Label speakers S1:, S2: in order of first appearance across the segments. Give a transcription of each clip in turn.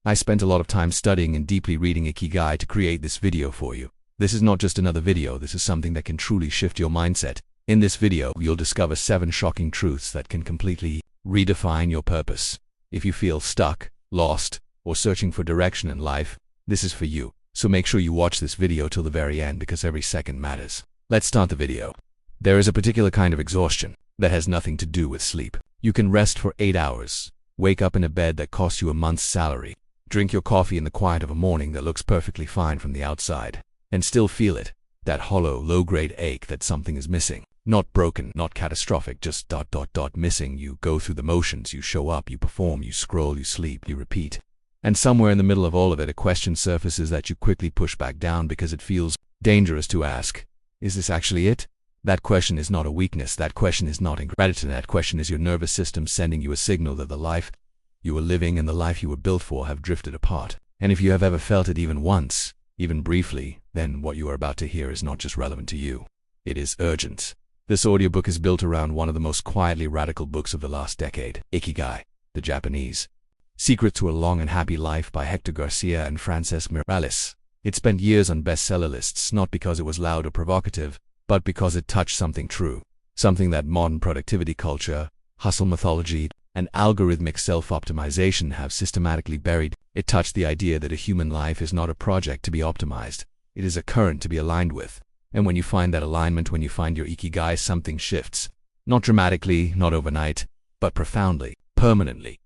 S1: I spent a lot of time studying and deeply reading Ikigai to create this video for you. This is not just another video, this is something that can truly shift your mindset. In this video, you'll discover 7 shocking truths that can completely redefine your purpose. If you feel stuck, lost, or searching for direction in life, this is for you. So make sure you watch this video till the very end because every second matters. Let's start the video. There is a particular kind of exhaustion that has nothing to do with sleep. You can rest for 8 hours, wake up in a bed that costs you a month's salary, drink your coffee in the quiet of a morning that looks perfectly fine from the outside, and still feel it, that hollow, low-grade ache that something is missing. Not broken, not catastrophic, just ... missing. You go through the motions, you show up, you perform, you scroll, you sleep, you repeat. And somewhere in the middle of all of it, a question surfaces that you quickly push back down because it feels dangerous to ask. Is this actually it? That question is not a weakness, that question is not ingratitude, that question is your nervous system sending you a signal that the life you were living and the life you were built for have drifted apart. And if you have ever felt it even once, even briefly, then what you are about to hear is not just relevant to you. It is urgent. This audiobook is built around one of the most quietly radical books of the last decade, Ikigai, the Japanese Secret to a Long and Happy Life by Hector Garcia and Francesc Miralles. It spent years on bestseller lists not because it was loud or provocative, but because it touched something true, something that modern productivity culture, hustle mythology, and algorithmic self-optimization have systematically buried. It touched the idea that a human life is not a project to be optimized, it is a current to be aligned with. And when you find that alignment, when you find your Ikigai, something shifts. Not dramatically, not overnight, but profoundly, permanently.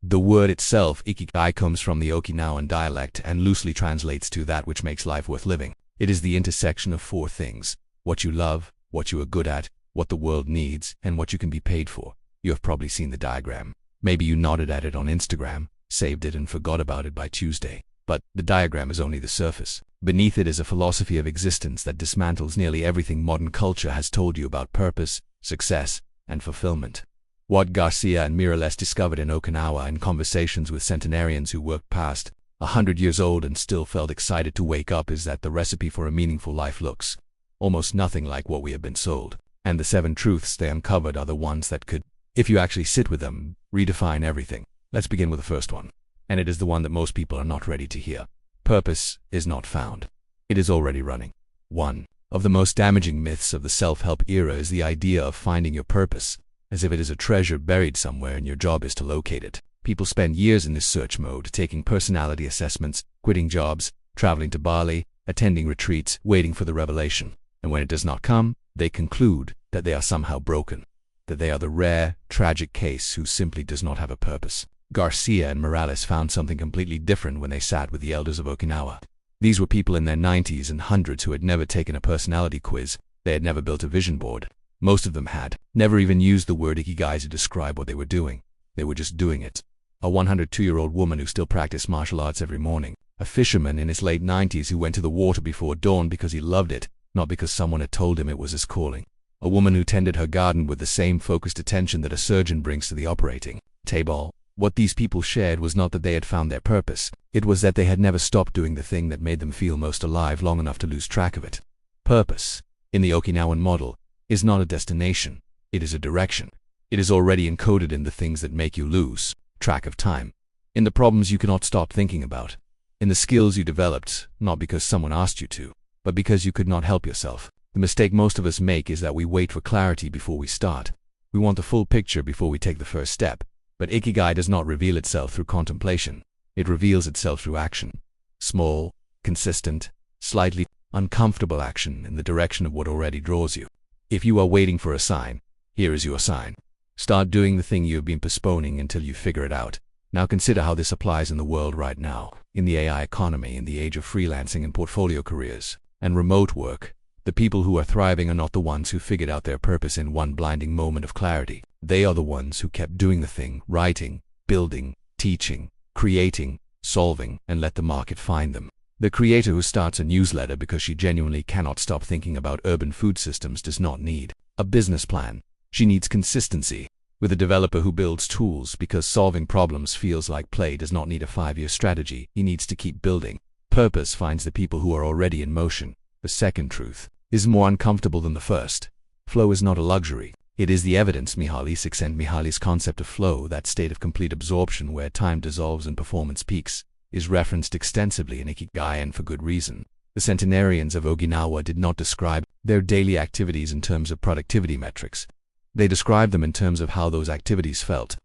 S1: The word itself, Ikigai, comes from the Okinawan dialect and loosely translates to that which makes life worth living. It is the intersection of 4 things: what you love, what you are good at, what the world needs, and what you can be paid for. You have probably seen the diagram. Maybe you nodded at it on Instagram, saved it and forgot about it by Tuesday. But the diagram is only the surface. Beneath it is a philosophy of existence that dismantles nearly everything modern culture has told you about purpose, success, and fulfillment. What Garcia and Miralles discovered in Okinawa in conversations with centenarians who worked past 100 years old and still felt excited to wake up is that the recipe for a meaningful life looks almost nothing like what we have been sold. And the 7 truths they uncovered are the ones that could, if you actually sit with them, redefine everything. Let's begin with the first one. And it is the one that most people are not ready to hear. Purpose is not found. It is already running. One of the most damaging myths of the self-help era is the idea of finding your purpose, as if it is a treasure buried somewhere and your job is to locate it. People spend years in this search mode, taking personality assessments, quitting jobs, traveling to Bali, attending retreats, waiting for the revelation. And when it does not come, they conclude that they are somehow broken, that they are the rare, tragic case who simply does not have a purpose. Garcia and Miralles found something completely different when they sat with the elders of Okinawa. These were people in their 90s and hundreds who had never taken a personality quiz. They had never built a vision board. Most of them had never even used the word Ikigai to describe what they were doing. They were just doing it. A 102-year-old woman who still practiced martial arts every morning. A fisherman in his late 90s who went to the water before dawn because he loved it, not because someone had told him it was his calling. A woman who tended her garden with the same focused attention that a surgeon brings to the operating table. What these people shared was not that they had found their purpose. It was that they had never stopped doing the thing that made them feel most alive long enough to lose track of it. Purpose, in the Okinawan model, is not a destination. It is a direction. It is already encoded in the things that make you lose track of time, in the problems you cannot stop thinking about, in the skills you developed, not because someone asked you to, but because you could not help yourself. The mistake most of us make is that we wait for clarity before we start. We want the full picture before we take the first step. But Ikigai does not reveal itself through contemplation. It reveals itself through action. Small, consistent, slightly uncomfortable action in the direction of what already draws you. If you are waiting for a sign, here is your sign. Start doing the thing you have been postponing until you figure it out. Now consider how this applies in the world right now, in the AI economy, in the age of freelancing and portfolio careers, and remote work. The people who are thriving are not the ones who figured out their purpose in one blinding moment of clarity. They are the ones who kept doing the thing, writing, building, teaching, creating, solving, and let the market find them. The creator who starts a newsletter because she genuinely cannot stop thinking about urban food systems does not need a business plan. She needs consistency. With a developer who builds tools because solving problems feels like play does not need a 5-year strategy. He needs to keep building. Purpose finds the people who are already in motion. The second truth is more uncomfortable than the first. Flow is not a luxury. It is the evidence. Miralles concept of flow, that state of complete absorption where time dissolves and performance peaks. is referenced extensively in Ikigai, and for good reason. The centenarians of Okinawa did not describe their daily activities in terms of productivity metrics. They described them in terms of how those activities felt.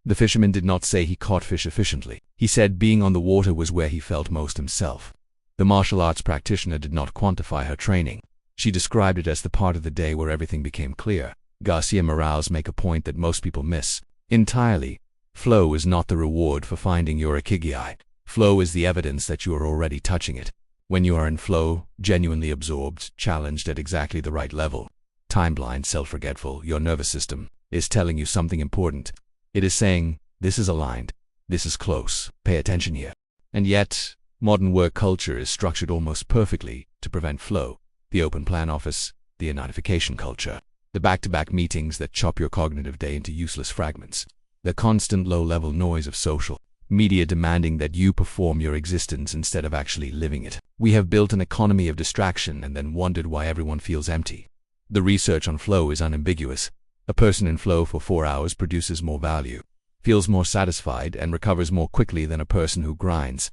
S1: The fisherman did not say he caught fish efficiently. He said being on the water was where he felt most himself. The martial arts practitioner did not quantify her training. She described it as the part of the day where everything became clear. Garcia and Miralles make a point that most people miss entirely. Flow is not the reward for finding your Ikigai. Flow is the evidence that you are already touching it. When you are in flow, genuinely absorbed, challenged at exactly the right level, time-blind, self-forgetful, your nervous system is telling you something important. It is saying, this is aligned, this is close, pay attention here. And yet, modern work culture is structured almost perfectly to prevent flow. The open plan office, the notification culture, the back-to-back meetings that chop your cognitive day into useless fragments, the constant low-level noise of social media demanding that you perform your existence instead of actually living it. We have built an economy of distraction and then wondered why everyone feels empty. The research on flow is unambiguous. A person in flow for 4 hours produces more value, feels more satisfied, and recovers more quickly than a person who grinds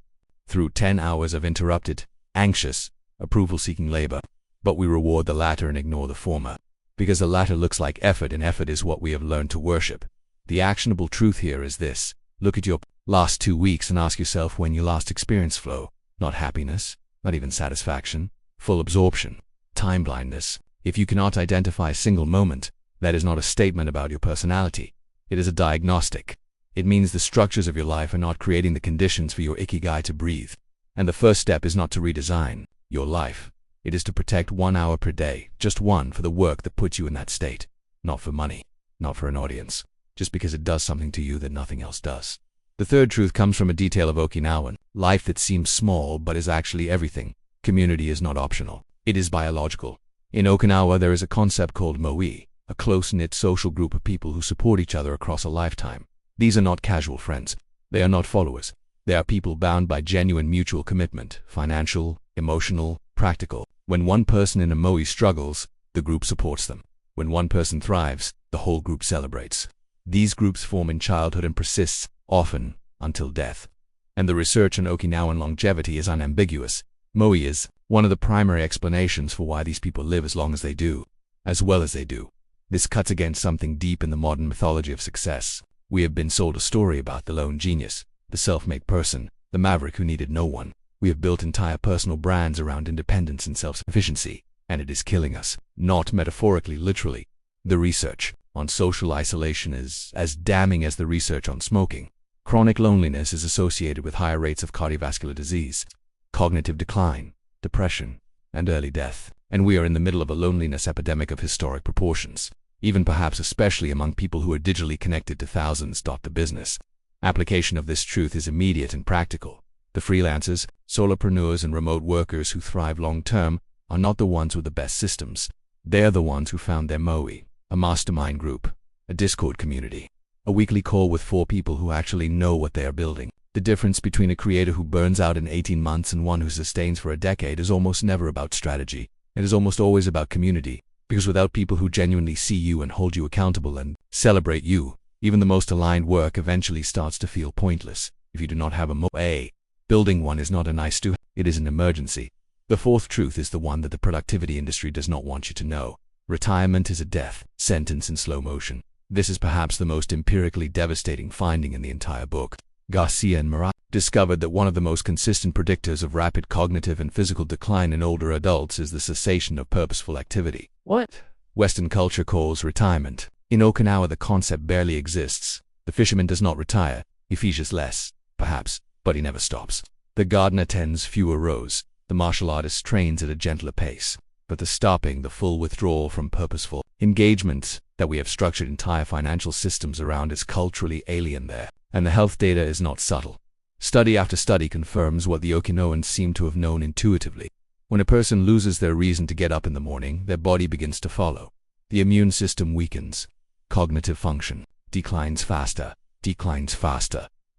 S1: through 10 hours of interrupted, anxious, approval-seeking labor. But we reward the latter and ignore the former, because the latter looks like effort, and effort is what we have learned to worship. The actionable truth here is this: look at your last 2 weeks and ask yourself when you last experienced flow. Not happiness, not even satisfaction, full absorption, time blindness. If you cannot identify a single moment, that is not a statement about your personality. It is a diagnostic. It means the structures of your life are not creating the conditions for your Ikigai to breathe. And the first step is not to redesign your life. It is to protect 1 hour per day, just one, for the work that puts you in that state. Not for money, not for an audience, just because it does something to you that nothing else does. The third truth comes from a detail of Okinawan life that seems small but is actually everything. Community is not optional. It is biological. In Okinawa, there is a concept called moe, a close-knit social group of people who support each other across a lifetime. These are not casual friends. They are not followers. They are people bound by genuine mutual commitment, financial, emotional, practical. When one person in a moe struggles, the group supports them. When one person thrives, the whole group celebrates. These groups form in childhood and persists, often, until death. And the research on Okinawan longevity is unambiguous. Moe is one of the primary explanations for why these people live as long as they do, as well as they do. This cuts against something deep in the modern mythology of success. We have been sold a story about the lone genius, the self-made person, the maverick who needed no one. We have built entire personal brands around independence and self-sufficiency, and it is killing us, not metaphorically, literally. The research on social isolation is as damning as the research on smoking. Chronic loneliness is associated with higher rates of cardiovascular disease, cognitive decline, depression, and early death. And we are in the middle of a loneliness epidemic of historic proportions, even perhaps especially among people who are digitally connected to thousands. The business application of this truth is immediate and practical. The freelancers, solopreneurs, and remote workers who thrive long-term are not the ones with the best systems. They are the ones who found their moe, a mastermind group, a Discord community, a weekly call with 4 people who actually know what they are building. The difference between a creator who burns out in 18 months and one who sustains for a decade is almost never about strategy. It is almost always about community, because without people who genuinely see you and hold you accountable and celebrate you, even the most aligned work eventually starts to feel pointless. If you do not have a moe, building one is not a nice to, it is an emergency. The fourth truth is the one that the productivity industry does not want you to know. Retirement is a death sentence in slow motion. This is perhaps the most empirically devastating finding in the entire book. Garcia and Miralles discovered that one of the most consistent predictors of rapid cognitive and physical decline in older adults is the cessation of purposeful activity. What Western culture calls retirement. In Okinawa, the concept barely exists. The fisherman does not retire. He fishes less, perhaps, but he never stops. The gardener tends fewer rows. The martial artist trains at a gentler pace. But the stopping, the full withdrawal from purposeful engagement that we have structured entire financial systems around is culturally alien there. And the health data is not subtle. Study after study confirms what the Okinawans seem to have known intuitively. When a person loses their reason to get up in the morning, their body begins to follow. The immune system weakens. Cognitive function declines faster.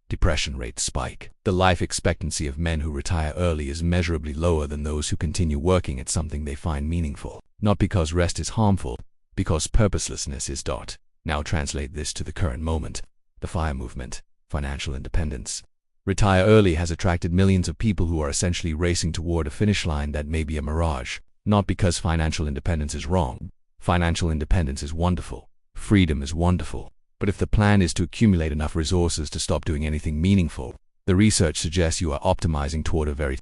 S1: Depression rates spike. The life expectancy of men who retire early is measurably lower than those who continue working at something they find meaningful. Not because rest is harmful, because purposelessness is. Now translate this to the current moment. The FIRE movement, financial independence. Retire early has attracted millions of people who are essentially racing toward a finish line that may be a mirage. Not because financial independence is wrong. Financial independence is wonderful. Freedom is wonderful. But if the plan is to accumulate enough resources to stop doing anything meaningful, the research suggests you are optimizing toward a very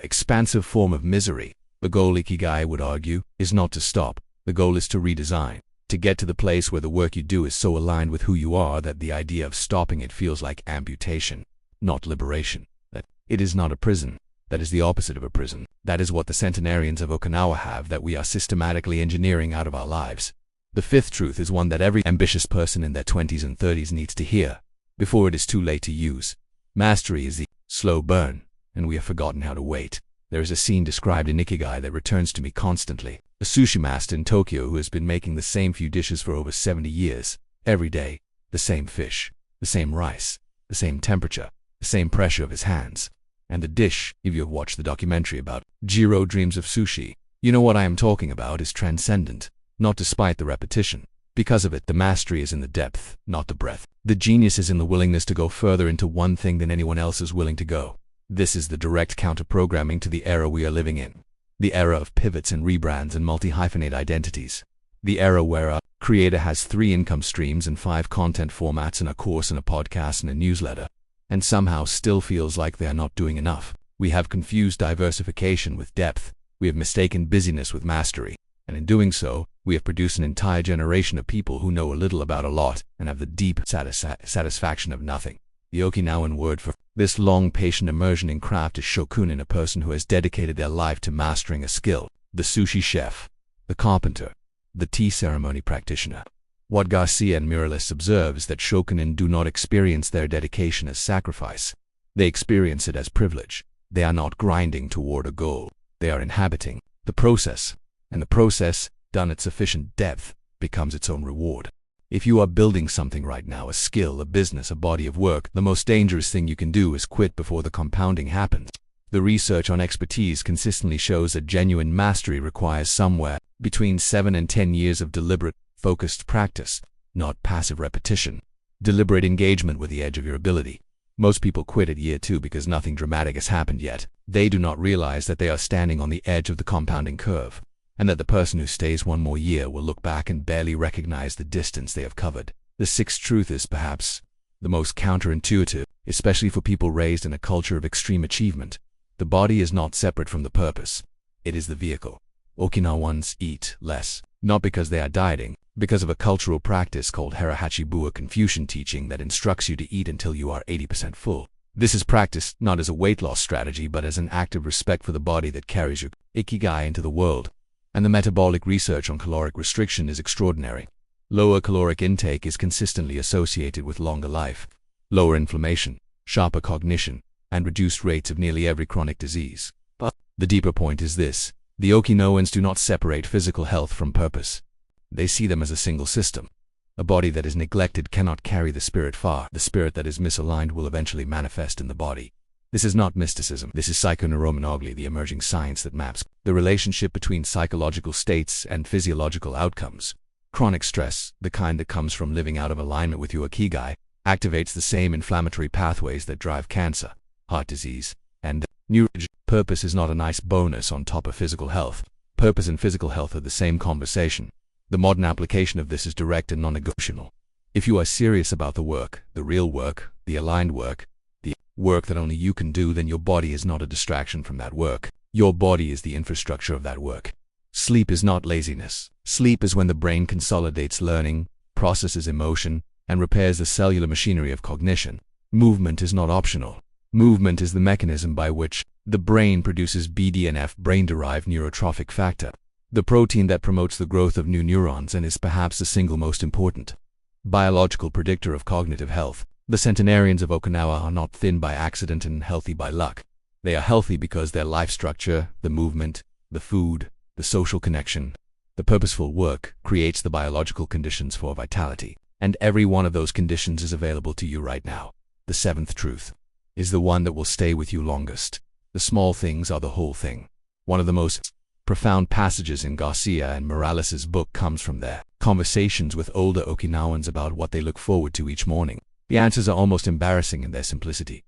S1: expansive form of misery. The goal, Ikigai would argue, is not to stop. The goal is to redesign. To get to the place where the work you do is so aligned with who you are that the idea of stopping it feels like amputation, not liberation. That it is not a prison. That is the opposite of a prison. That is what the centenarians of Okinawa have, that we are systematically engineering out of our lives. The fifth truth is one that every ambitious person in their 20s and 30s needs to hear before it is too late to use. Mastery is the slow burn, and we have forgotten how to wait. There is a scene described in Ikigai that returns to me constantly. A sushi master in Tokyo who has been making the same few dishes for over 70 years. Every day, the same fish, the same rice, the same temperature, the same pressure of his hands. And the dish, if you have watched the documentary about Jiro Dreams of Sushi, you know what I am talking about, is transcendent. Not despite the repetition. Because of it, the mastery is in the depth, not the breadth. The genius is in the willingness to go further into one thing than anyone else is willing to go. This is the direct counter-programming to the era we are living in. The era of pivots and rebrands and multi-hyphenate identities. The era where a creator has 3 income streams and 5 content formats and a course and a podcast and a newsletter, and somehow still feels like they are not doing enough. We have confused diversification with depth. We have mistaken busyness with mastery. And in doing so, we have produced an entire generation of people who know a little about a lot and have the deep satisfaction of nothing. The Okinawan word for this long, patient immersion in craft is shokunin, a person who has dedicated their life to mastering a skill. The sushi chef, the carpenter, the tea ceremony practitioner. What Garcia and Miralles observe is that shokunin do not experience their dedication as sacrifice. They experience it as privilege. They are not grinding toward a goal. They are inhabiting the process. And the process, done at sufficient depth, becomes its own reward. If you are building something right now, a skill, a business, a body of work, the most dangerous thing you can do is quit before the compounding happens. The research on expertise consistently shows that genuine mastery requires somewhere between 7 and 10 years of deliberate, focused practice, not passive repetition. Deliberate engagement with the edge of your ability. Most people quit at year 2 because nothing dramatic has happened yet. They do not realize that they are standing on the edge of the compounding curve, and that the person who stays one more year will look back and barely recognize the distance they have covered. The sixth truth is perhaps the most counterintuitive, especially for people raised in a culture of extreme achievement. The body is not separate from the purpose. It is the vehicle. Okinawans eat less, not because they are dieting, because of a cultural practice called Harahachibu, a Confucian teaching that instructs you to eat until you are 80% full. This is practiced not as a weight loss strategy but as an act of respect for the body that carries your Ikigai into the world. And the metabolic research on caloric restriction is extraordinary. Lower caloric intake is consistently associated with longer life, lower inflammation, sharper cognition, and reduced rates of nearly every chronic disease. But the deeper point is this: the Okinawans do not separate physical health from purpose. They see them as a single system. A body that is neglected cannot carry the spirit far. The spirit that is misaligned will eventually manifest in the body. This is not mysticism. This is psychoneuroimmunology, the emerging science that maps the relationship between psychological states and physiological outcomes. Chronic stress, the kind that comes from living out of alignment with your Ikigai, activates the same inflammatory pathways that drive cancer, heart disease, and neurodegeneration. Purpose is not a nice bonus on top of physical health. Purpose and physical health are the same conversation. The modern application of this is direct and non-negotiable. If you are serious about the work, the real work, the aligned work, the work that only you can do, then your body is not a distraction from that work. Your body is the infrastructure of that work. Sleep is not laziness. Sleep is when the brain consolidates learning, processes emotion, and repairs the cellular machinery of cognition. Movement is not optional. Movement is the mechanism by which the brain produces BDNF, brain-derived neurotrophic factor, the protein that promotes the growth of new neurons and is perhaps the single most important biological predictor of cognitive health. The centenarians of Okinawa are not thin by accident and healthy by luck. They are healthy because their life structure, the movement, the food, the social connection, the purposeful work creates the biological conditions for vitality. And every one of those conditions is available to you right now. The seventh truth is the one that will stay with you longest. The small things are the whole thing. One of the most profound passages in Garcia and Miralles' book comes from their conversations with older Okinawans about what they look forward to each morning. The answers are almost embarrassing in their simplicity.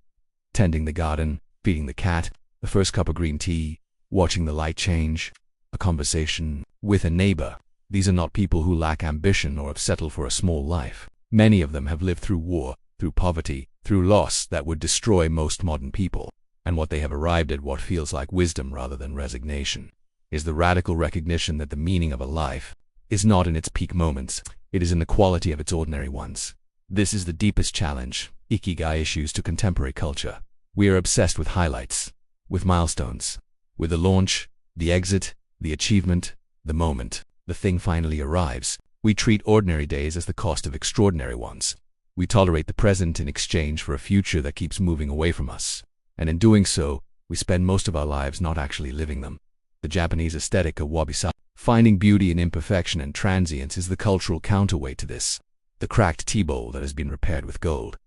S1: tending the garden, feeding the cat, the first cup of green tea, watching the light change, a conversation with a neighbor. These are not people who lack ambition or have settled for a small life. Many of them have lived through war, through poverty, through loss that would destroy most modern people. And what they have arrived at, what feels like wisdom rather than resignation, is the radical recognition that the meaning of a life is not in its peak moments, it is in the quality of its ordinary ones. This is the deepest challenge Ikigai issues to contemporary culture. We are obsessed with highlights, with milestones, with the launch, the exit, the achievement, the moment the thing finally arrives. We treat ordinary days as the cost of extraordinary ones. We tolerate the present in exchange for a future that keeps moving away from us. And in doing so, we spend most of our lives not actually living them. The Japanese aesthetic of wabi-sabi, finding beauty in imperfection and transience, is the cultural counterweight to this. The cracked tea bowl that has been repaired with gold.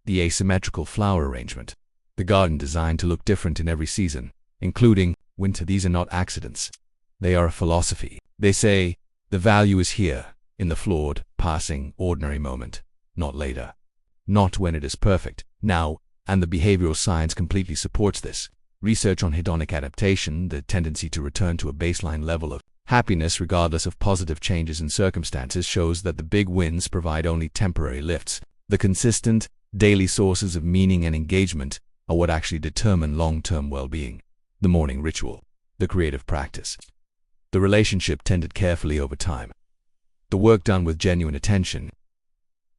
S1: The asymmetrical flower arrangement. The garden designed to look different in every season, including winter. These are not accidents. They are a philosophy. They say, the value is here, in the flawed, passing, ordinary moment, not later. Not when it is perfect, now, and the behavioral science completely supports this. Research on hedonic adaptation, the tendency to return to a baseline level of happiness regardless of positive changes in circumstances, shows that the big wins provide only temporary lifts. The consistent, daily sources of meaning and engagement are what actually determine long-term well-being. The morning ritual, the creative practice, the relationship tended carefully over time, the work done with genuine attention.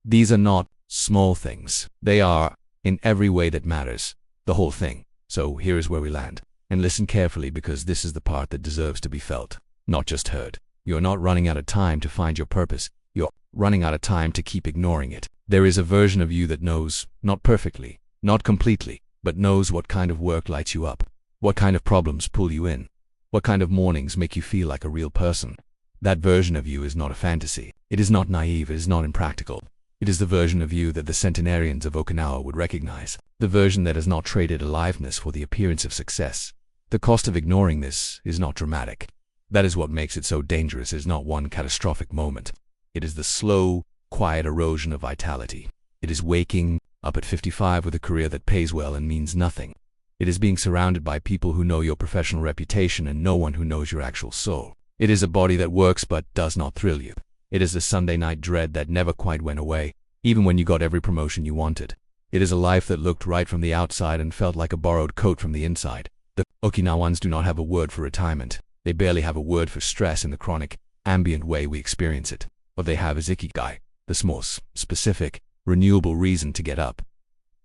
S1: These are not small things. They are, in every way that matters, the whole thing. So here is where we land. And listen carefully, because this is the part that deserves to be felt, not just heard. You're not running out of time to find your purpose. You're running out of time to keep ignoring it. There is a version of you that knows, not perfectly, not completely, but knows what kind of work lights you up, what kind of problems pull you in, what kind of mornings make you feel like a real person. That version of you is not a fantasy. It is not naive. It is not impractical. It is the version of you that the centenarians of Okinawa would recognize. The version that has not traded aliveness for the appearance of success. The cost of ignoring this is not dramatic. That is what makes it so dangerous. It is not one catastrophic moment. It is the slow, quiet erosion of vitality. It is waking up at 55 with a career that pays well and means nothing. It is being surrounded by people who know your professional reputation and no one who knows your actual soul. It is a body that works but does not thrill you. It is the Sunday night dread that never quite went away, even when you got every promotion you wanted. It is a life that looked right from the outside and felt like a borrowed coat from the inside. The Okinawans do not have a word for retirement. They barely have a word for stress in the chronic, ambient way we experience it. What they have is Ikigai, the small, specific, renewable reason to get up.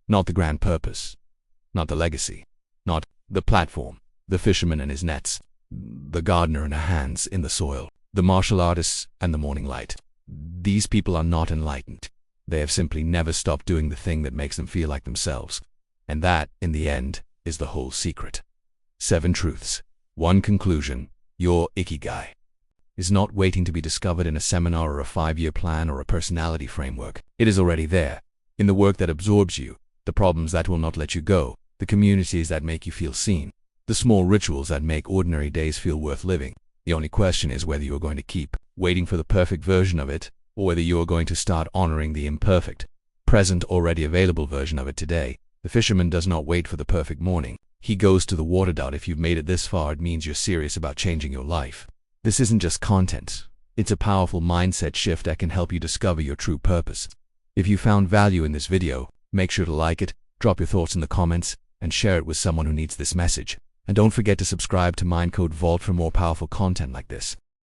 S1: Not the grand purpose. Not the legacy. Not the platform. The fisherman and his nets. The gardener and her hands in the soil. The martial artists and the morning light. These people are not enlightened. They have simply never stopped doing the thing that makes them feel like themselves. And that, in the end, is the whole secret. 7 truths. 1 conclusion. Your Ikigai is not waiting to be discovered in a seminar or a 5-year plan or a personality framework. It is already there, in the work that absorbs you, the problems that will not let you go, the communities that make you feel seen, the small rituals that make ordinary days feel worth living. The only question is whether you are going to keep waiting for the perfect version of it, or whether you are going to start honoring the imperfect, present, already available version of it today. The fisherman does not wait for the perfect morning. He goes to the water dot. If you've made it this far, it means you're serious about changing your life. This isn't just content. It's a powerful mindset shift that can help you discover your true purpose. If you found value in this video, make sure to like it, drop your thoughts in the comments, and share it with someone who needs this message. And don't forget to subscribe to Mindcode Vault for more powerful content like this.